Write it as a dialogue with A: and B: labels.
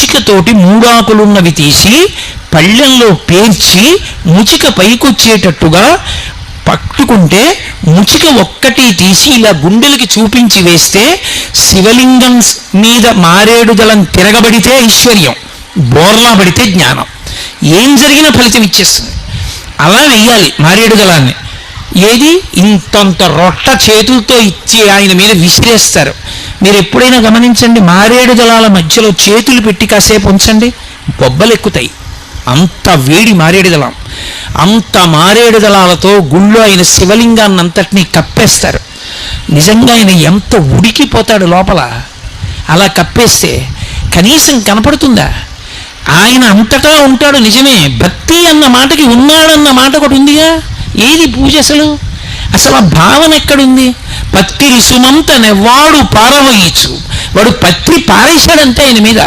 A: ముచికతోటి 3 ఆకులున్నవి తీసి పళ్ళెంలో పేర్చి ముచిక పైకొచ్చేటట్టుగా పట్టుకుంటే ముచిక ఒక్కటి తీసి ఇలా గుండెలకి చూపించి వేస్తే శివలింగం మీద మారేడు దళం తిరగబడితే ఐశ్వర్యం, బోర్లా పడితే జ్ఞానం. ఏం జరిగినా ఫలితం ఇచ్చేస్తుంది. అలా వెయ్యాలి మారేడు దళాన్ని. ఏది ఇంతంత రొట్ట చేతులతో ఇచ్చి ఆయన మీద విసిరేస్తారు. మీరు ఎప్పుడైనా గమనించండి, మారేడు దళాల మధ్యలో చేతులు పెట్టి కాసేపు ఉంచండి, బొబ్బలు ఎక్కుతాయి. అంత వేడి మారేడు దళం. అంత మారేడు దళాలతో గుళ్ళో ఆయన శివలింగాన్ని అంతటినీ కప్పేస్తారు. నిజంగా ఆయన ఎంత ఉడికిపోతాడు లోపల. అలా కప్పేస్తే కనీసం కనపడుతుందా? ఆయన అంతటా ఉంటాడు నిజమే. భక్తి అన్న మాటకి ఉన్నాడన్న మాట ఒకటి ఉందిగా. ఏది పూజ అసలు ఆ భావన ఎక్కడుంది? పత్రి సుమంత నెవ్వాడు పారవయించు, వాడు పత్రి పారేశాడంటే ఆయన మీద.